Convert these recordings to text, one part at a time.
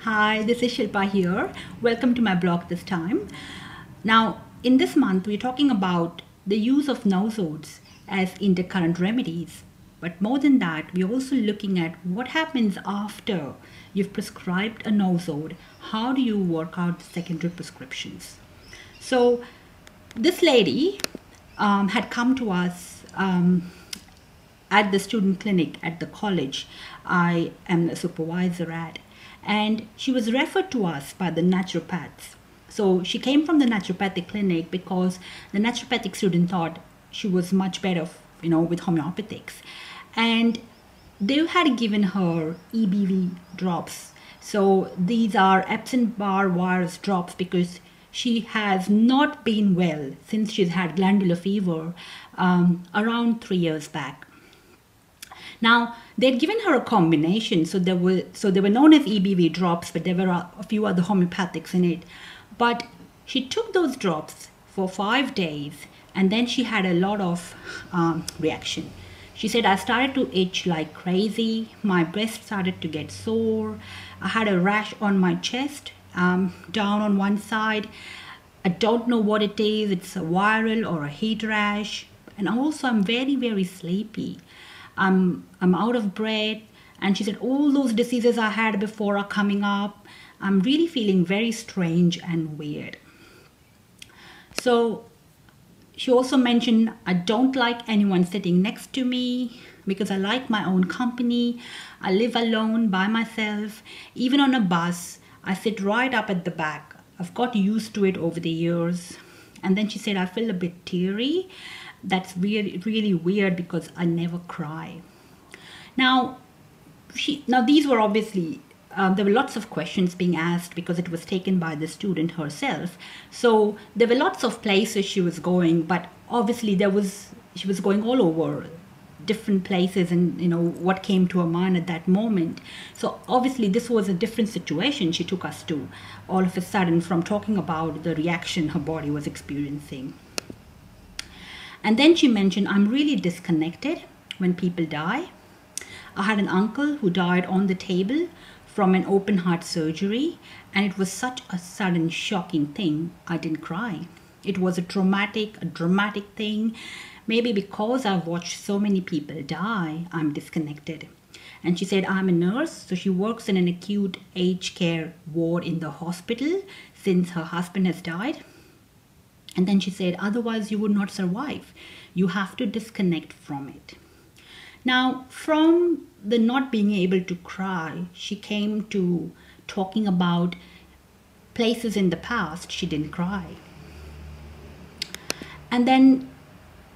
Hi, this is Shilpa here. Welcome to my blog this time. Now, in this month, we're talking about the use of nosodes as intercurrent remedies. But more than that, we're also looking at what happens after you've prescribed a nosode. How do you work out the secondary prescriptions? So, this lady had come to us at the student clinic at the college I am the supervisor at. And she was referred to us by the naturopaths. So she came from the naturopathic clinic because the naturopathic student thought she was much better, with homeopathics. And they had given her EBV drops. So these are Epstein-Barr virus drops because she has not been well since she's had glandular fever around 3 years back. Now, they'd given her a combination, so they were known as EBV drops, but there were a few other homeopathics in it. But she took those drops for 5 days, and then she had a lot of reaction. She said, I started to itch like crazy, my breast started to get sore, I had a rash on my chest, down on one side. I don't know what it is, it's a viral or a heat rash, and also I'm very, very sleepy. I'm out of breath, and she said all those diseases I had before are coming up. I'm really feeling very strange and weird. So she also mentioned, I don't like anyone sitting next to me because I like my own company. I live alone by myself. Even on a bus, I sit right up at the back. I've got used to it over the years. And then she said, I feel a bit teary. That's weird, really weird because I never cry. Now these were obviously, there were lots of questions being asked because it was taken by the student herself. So there were lots of places she was going, but obviously she was going all over different places and what came to her mind at that moment. So obviously this was a different situation she took us to all of a sudden from talking about the reaction her body was experiencing. And then she mentioned, I'm really disconnected when people die. I had an uncle who died on the table from an open heart surgery, and it was such a sudden, shocking thing, I didn't cry. It was a dramatic thing. Maybe because I've watched so many people die, I'm disconnected. And she said, I'm a nurse, so she works in an acute aged care ward in the hospital since her husband has died. And then she said, otherwise you would not survive. You have to disconnect from it. Now, from the not being able to cry, she came to talking about places in the past she didn't cry. And then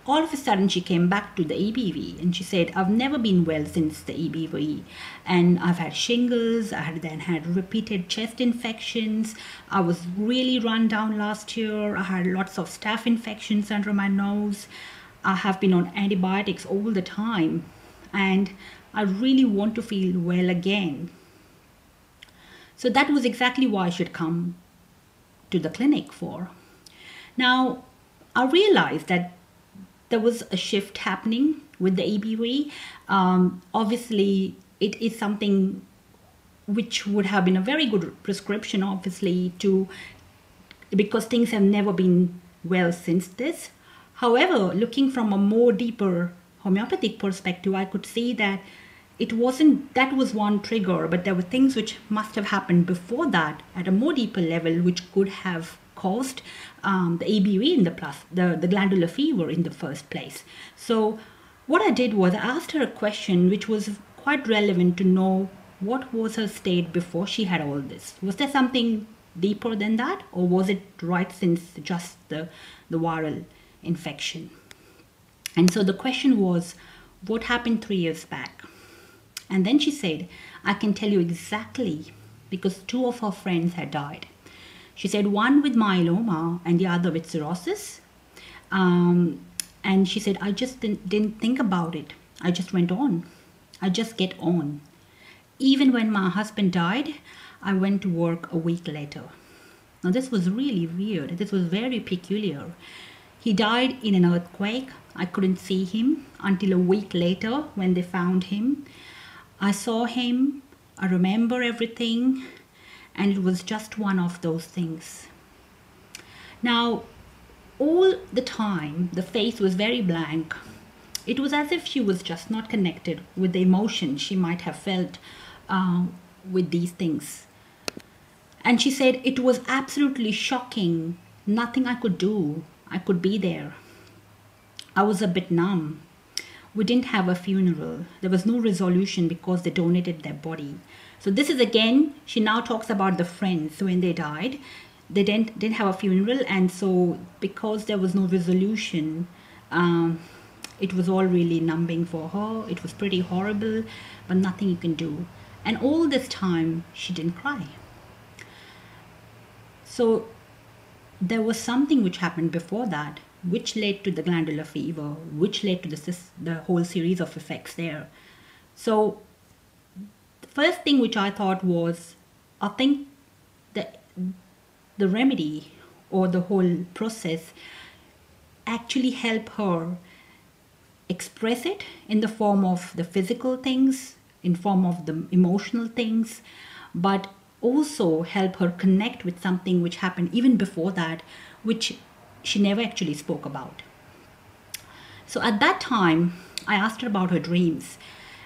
all of a sudden she came back to the EBV and she said, I've never been well since the EBV, and I've had shingles, I then had repeated chest infections, I was really run down last year, I had lots of staph infections under my nose, I have been on antibiotics all the time, and I really want to feel well again. So that was exactly why I should come to the clinic for. Now, I realized that there was a shift happening with the EBV. Obviously, it is something which would have been a very good prescription, obviously, because things have never been well since this. However, looking from a more deeper homeopathic perspective, I could see that that was one trigger, but there were things which must have happened before that at a more deeper level, which could have caused the EBV in the glandular fever in the first place. So what I did was I asked her a question which was quite relevant to know what was her state before she had all this. Was there something deeper than that, or was it right since just the viral infection? And so the question was, what happened 3 years back? And then she said, I can tell you exactly because 2 of her friends had died. She said one with myeloma and the other with cirrhosis. And she said, I just didn't think about it. I just went on. I just get on. Even when my husband died, I went to work a week later. Now this was really weird. This was very peculiar. He died in an earthquake. I couldn't see him until a week later when they found him. I saw him. I remember everything. and it was just one of those things. Now, all the time, the face was very blank. It was as if she was just not connected with the emotion she might have felt with these things. And she said, it was absolutely shocking. Nothing I could do. I could be there. I was a bit numb. We didn't have a funeral. There was no resolution because they donated their body. So this is again, she now talks about the friends. So when they died, they didn't have a funeral. And so because there was no resolution, it was all really numbing for her. It was pretty horrible, but nothing you can do. And all this time, she didn't cry. So there was something which happened before that, which led to the glandular fever, which led to the whole series of effects there. So the first thing which I thought was, I think the remedy or the whole process actually helped her express it in the form of the physical things, in form of the emotional things, but also help her connect with something which happened even before that, which she never actually spoke about. So at that time, I asked her about her dreams,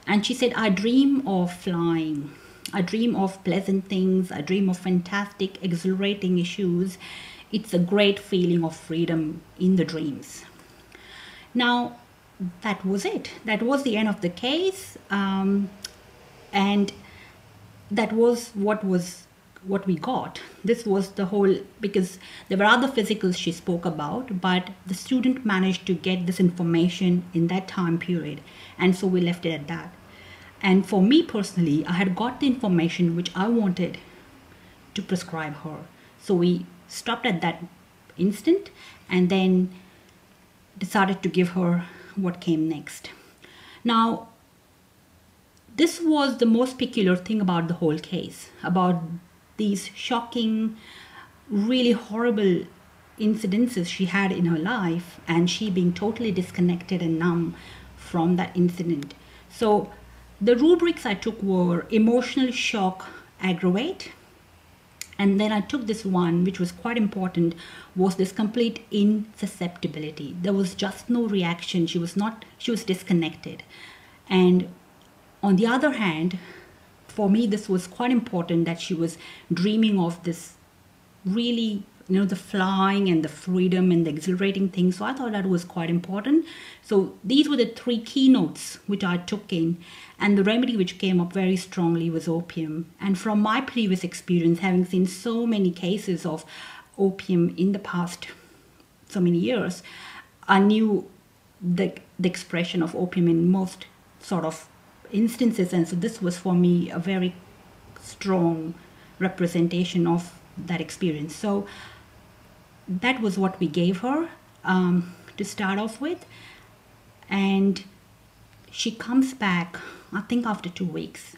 and she said, I dream of flying. I dream of pleasant things. I dream of fantastic, exhilarating issues. It's a great feeling of freedom in the dreams. Now, that was it. That was the end of the case. And that was what we got. This was the whole, because there were other physicals she spoke about, but the student managed to get this information in that time period. And so we left it at that. And for me personally, I had got the information which I wanted to prescribe her. So we stopped at that instant and then decided to give her what came next. Now, this was the most peculiar thing about the whole case, about these shocking, really horrible incidences she had in her life, and she being totally disconnected and numb from that incident. So the rubrics I took were emotional shock aggravate, and then I took this one, which was quite important, was this complete insusceptibility. There was just no reaction. She was disconnected. And on the other hand, for me, this was quite important that she was dreaming of this really, the flying and the freedom and the exhilarating things. So I thought that was quite important. So these were the three keynotes which I took in. And the remedy which came up very strongly was opium. And from my previous experience, having seen so many cases of opium in the past so many years, I knew the expression of opium in most sort of instances, and so this was for me a very strong representation of that experience. So that was what we gave her to start off with, and she comes back, I think, after 2 weeks,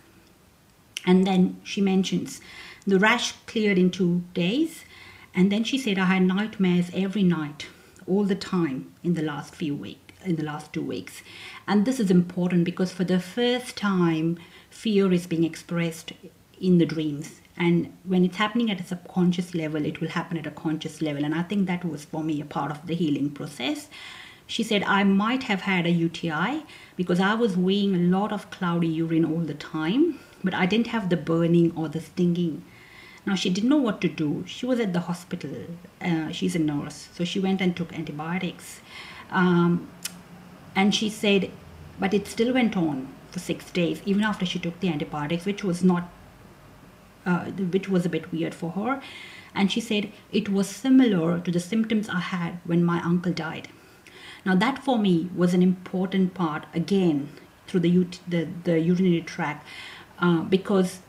and then she mentions the rash cleared in 2 days, and then she said, I had nightmares every night, all the time in the last 2 weeks. And this is important because for the first time, fear is being expressed in the dreams. And when it's happening at a subconscious level, it will happen at a conscious level. And I think that was for me a part of the healing process. She said, I might have had a UTI because I was weighing a lot of cloudy urine all the time, but I didn't have the burning or the stinging. Now, she didn't know what to do. She was at the hospital. She's a nurse. So she went and took antibiotics. And she said, but it still went on for 6 days, even after she took the antibiotics, which was a bit weird for her. And she said, it was similar to the symptoms I had when my uncle died. Now that for me was an important part, again, through the urinary tract, because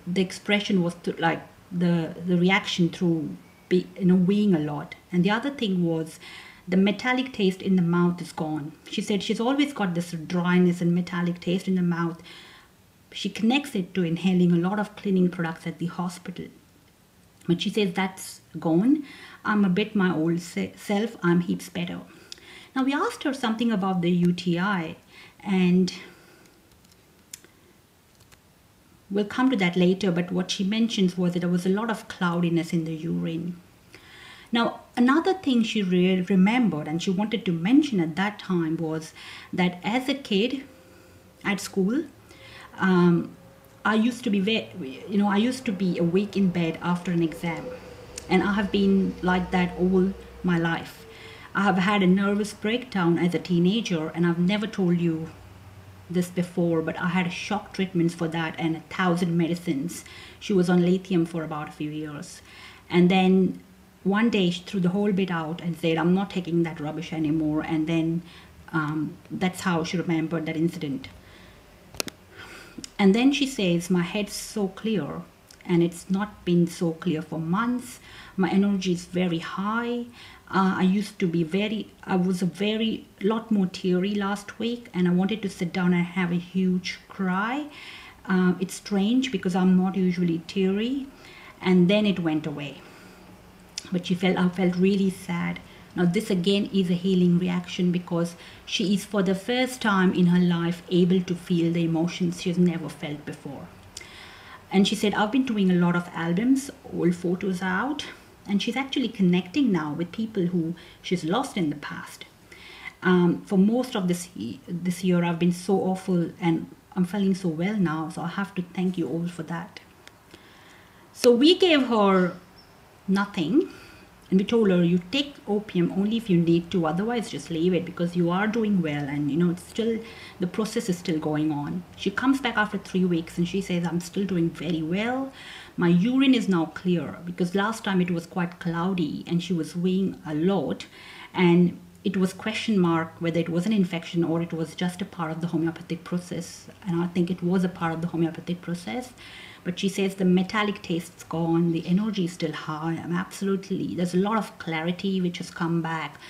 the expression was like the reaction through weighing a lot. And the other thing was, the metallic taste in the mouth is gone. She said she's always got this dryness and metallic taste in the mouth. She connects it to inhaling a lot of cleaning products at the hospital. But she says that's gone. I'm a bit my old self. I'm heaps better. Now we asked her something about the UTI, and we'll come to that later, but what she mentions was that there was a lot of cloudiness in the urine. Now, another thing she remembered and she wanted to mention at that time was that as a kid at school, I used to be I used to be awake in bed after an exam, and I have been like that all my life. I have had a nervous breakdown as a teenager, and I've never told you this before, but I had shock treatments for that and 1,000 medicines. She was on lithium for about a few years. And then one day she threw the whole bit out and said, I'm not taking that rubbish anymore. And then that's how she remembered that incident. And then she says, my head's so clear, and it's not been so clear for months. My energy is very high. I was a lot more teary last week, and I wanted to sit down and have a huge cry. It's strange because I'm not usually teary, and then it went away. But I felt really sad. Now this again is a healing reaction because she is for the first time in her life able to feel the emotions she has never felt before. And she said, I've been doing a lot of albums, old photos out, and she's actually connecting now with people who she's lost in the past. For most of this year, I've been so awful, and I'm feeling so well now, so I have to thank you all for that. So we gave her nothing, and we told her, you take opium only if you need to, otherwise just leave it because you are doing well, and the process is still going on. She comes back after 3 weeks and she says, I'm still doing very well. My urine is now clear because last time it was quite cloudy and she was weighing a lot, and it was question mark whether it was an infection or it was just a part of the homeopathic process. And I think it was a part of the homeopathic process. But she says the metallic taste's gone, the energy is still high. There's a lot of clarity which has come back.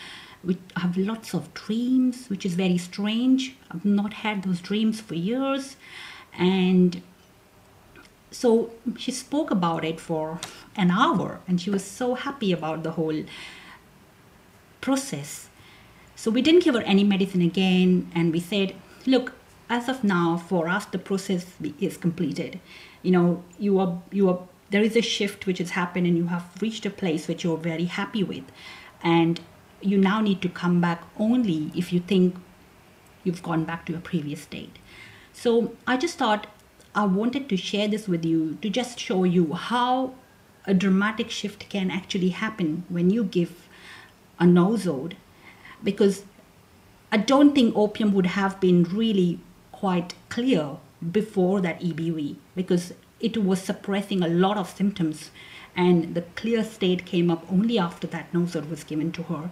I have lots of dreams, which is very strange. I've not had those dreams for years. And so she spoke about it for an hour, and she was so happy about the whole process. So we didn't give her any medicine again, and we said, look, as of now, for us, the process is completed. There is a shift which has happened, and you have reached a place which you're very happy with. And you now need to come back only if you think you've gone back to your previous state. So I just thought I wanted to share this with you to just show you how a dramatic shift can actually happen when you give a nosode, because I don't think opium would have been really quite clear before that EBV, because it was suppressing a lot of symptoms, and the clear state came up only after that nosode was given to her.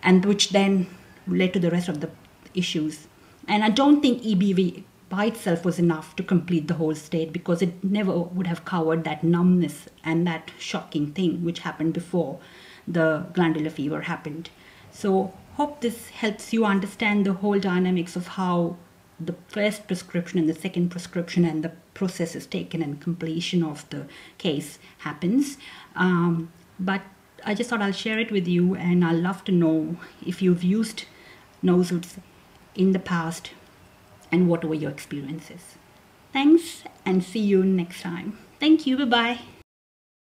And which then led to the rest of the issues. And I don't think EBV by itself was enough to complete the whole state, because it never would have covered that numbness and that shocking thing which happened before the glandular fever happened. So hope this helps you understand the whole dynamics of how the first prescription and the second prescription and the process is taken and completion of the case happens. But I just thought I'll share it with you, and I'd love to know if you've used Nosodes in the past and what were your experiences. Thanks, and see you next time. Thank you. Bye-bye.